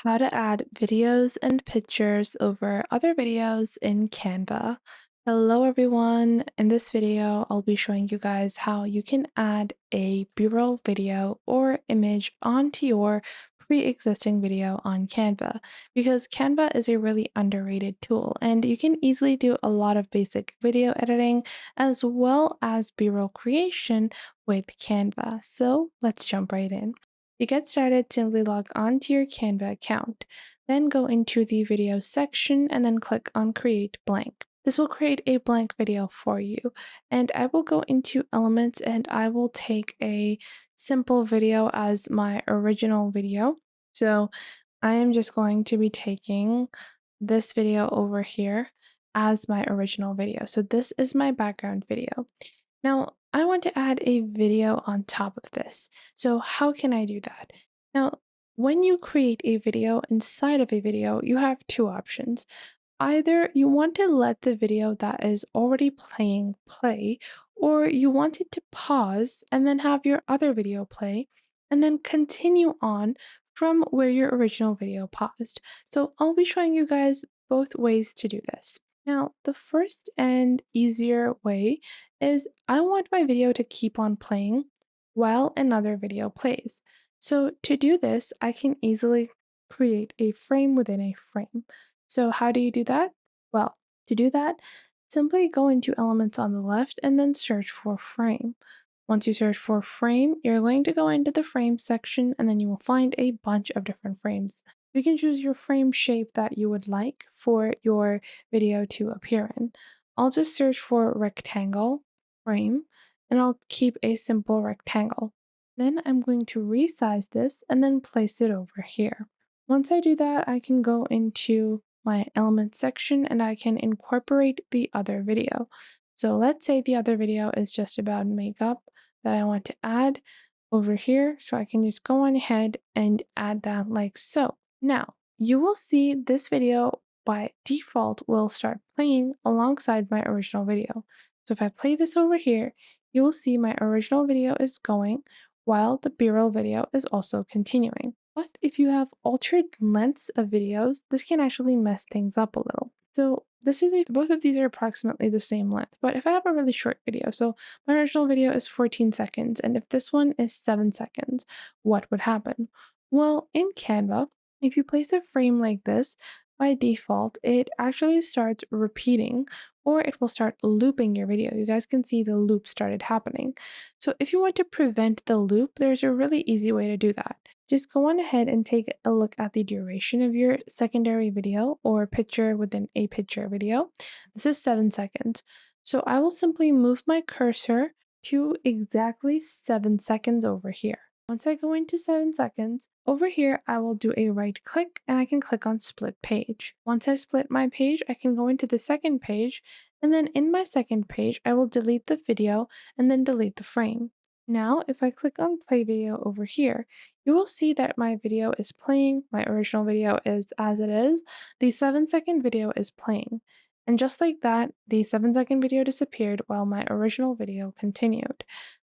How to add videos and pictures over other videos in Canva. Hello everyone. In this video, I'll be showing you guys how you can add a B-roll video or image onto your pre-existing video on Canva because Canva is a really underrated tool and you can easily do a lot of basic video editing as well as B-roll creation with Canva. So let's jump right in. To get started, simply log on to your Canva account. Then go into the video section and then click on Create Blank. This will create a blank video for you. And I will go into Elements and I will take a simple video as my original video. So I am just going to be taking this video over here as my original video. So this is my background video. Now, I want to add a video on top of this. So how can I do that? Now, when you create a video inside of a video, you have two options. Either you want to let the video that is already playing play, or you want it to pause and then have your other video play, and then continue on from where your original video paused. So I'll be showing you guys both ways to do this. Now, the first and easier way is I want my video to keep on playing while another video plays. So to do this, I can easily create a frame within a frame. So how do you do that? Well, to do that, simply go into Elements on the left and then search for Frame. Once you search for frame, you're going to go into the frame section and then you will find a bunch of different frames. You can choose your frame shape that you would like for your video to appear in. I'll just search for rectangle frame and I'll keep a simple rectangle. Then I'm going to resize this and then place it over here. Once I do that, I can go into my element section and I can incorporate the other video. So let's say the other video is just about makeup that I want to add over here. So I can just go on ahead and add that like so. Now you will see this video by default will start playing alongside my original video. So if I play this over here, you will see my original video is going while the B-roll video is also continuing. But if you have altered lengths of videos, this can actually mess things up a little. So both of these are approximately the same length, but if I have a really short video, so my original video is 14 seconds, and if this one is 7 seconds, what would happen? Well, in Canva, if you place a frame like this, by default, it actually starts repeating or it will start looping your video. You guys can see the loop started happening. So if you want to prevent the loop, there's a really easy way to do that. Just go on ahead and take a look at the duration of your secondary video or picture within a picture video. This is 7 seconds. So I will simply move my cursor to exactly 7 seconds over here. Once I go into 7 seconds, over here I will do a right click and I can click on split page. Once I split my page, I can go into the second page and then in my second page, I will delete the video and then delete the frame. Now, if I click on play video over here, you will see that my video is playing, my original video is as it is, the 7-second video is playing. And just like that, the 7-second video disappeared while my original video continued.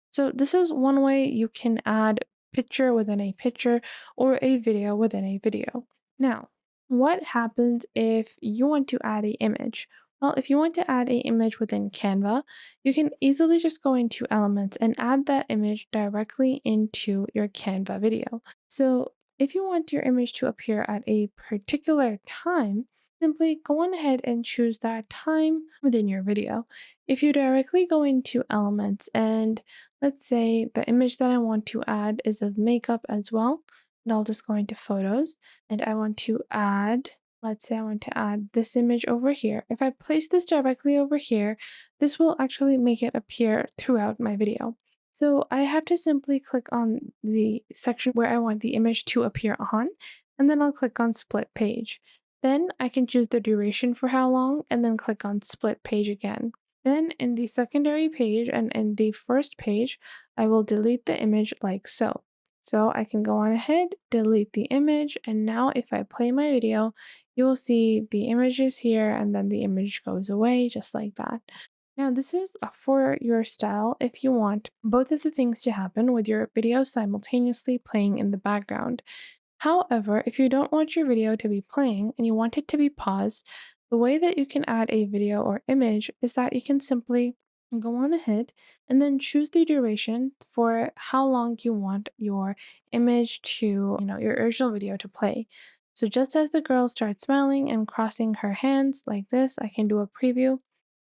So this is one way you can add picture within a picture or a video within a video. Now, what happens if you want to add an image? Well, if you want to add an image within Canva, you can easily just go into Elements and add that image directly into your Canva video. So if you want your image to appear at a particular time, simply go on ahead and choose that time within your video. If you directly go into Elements and let's say the image that I want to add is of makeup as well, and I'll just go into Photos and I want to add, let's say I want to add this image over here. If I place this directly over here, this will actually make it appear throughout my video. So I have to simply click on the section where I want the image to appear on, and then I'll click on split page. Then I can choose the duration for how long, and then click on split page again. Then in the secondary page and in the first page, I will delete the image like so. So I can go on ahead, delete the image, and now if I play my video, you will see the image is here and then the image goes away just like that. Now this is for your style if you want both of the things to happen with your video simultaneously playing in the background. However, if you don't want your video to be playing and you want it to be paused, the way that you can add a video or image is that you can simply go on ahead and then choose the duration for how long you want your image to, your original video to play. So just as the girl starts smiling and crossing her hands like this, I can do a preview.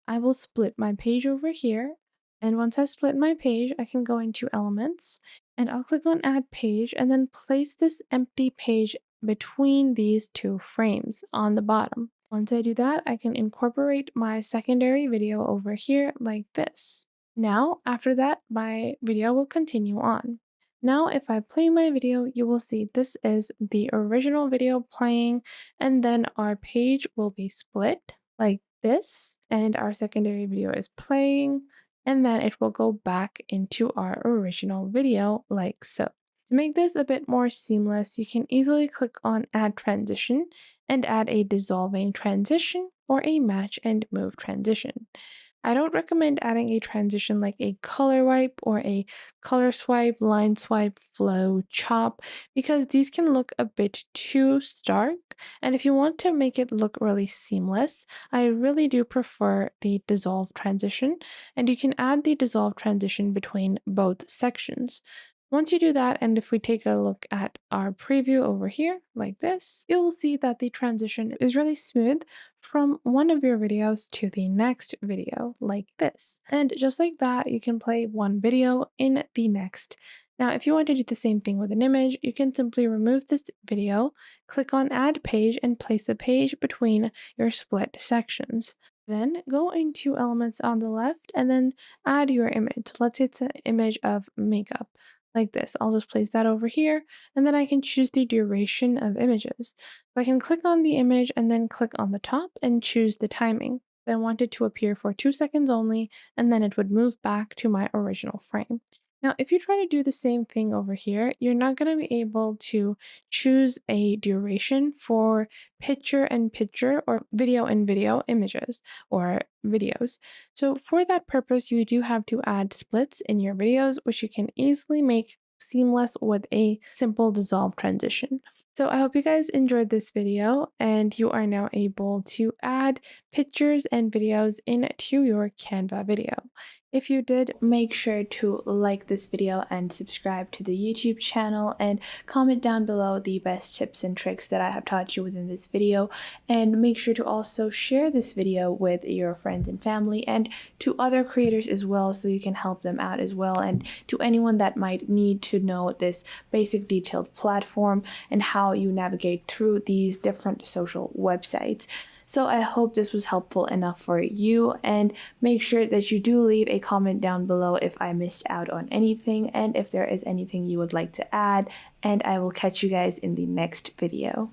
I will split my page over here. And once I split my page, I can go into Elements and I'll click on Add Page and then place this empty page between these two frames on the bottom. Once I do that, I can incorporate my secondary video over here like this. Now, after that, my video will continue on. Now, if I play my video, you will see this is the original video playing, and then our page will be split like this, and our secondary video is playing, and then it will go back into our original video like so. To make this a bit more seamless, you can easily click on Add Transition and add a dissolving transition or a match and move transition. I don't recommend adding a transition like a color wipe or a color swipe, line swipe, flow, chop, because these can look a bit too stark. And if you want to make it look really seamless, I really do prefer the dissolve transition, and you can add the dissolve transition between both sections. Once you do that, and if we take a look at our preview over here, like this, you will see that the transition is really smooth from one of your videos to the next video, like this. And just like that, you can play one video in the next. Now, if you want to do the same thing with an image, you can simply remove this video, click on Add Page, and place a page between your split sections. Then go into Elements on the left and then add your image. Let's say it's an image of makeup like this. I'll just place that over here, and then I can choose the duration of images. So I can click on the image and then click on the top and choose the timing. I want it to appear for 2 seconds only, and then it would move back to my original frame. Now, if you try to do the same thing over here, you're not going to be able to choose a duration for picture and picture or video and video images or videos. So for that purpose, you do have to add splits in your videos, which you can easily make seamless with a simple dissolve transition. So I hope you guys enjoyed this video and you are now able to add pictures and videos into your Canva video. If you did, make sure to like this video and subscribe to the YouTube channel and comment down below the best tips and tricks that I have taught you within this video. And make sure to also share this video with your friends and family and to other creators as well, so you can help them out as well, and to anyone that might need to know this basic detailed platform and how you navigate through these different social websites. So I hope this was helpful enough for you, and make sure that you do leave a comment down below if I missed out on anything and if there is anything you would like to add, and I will catch you guys in the next video.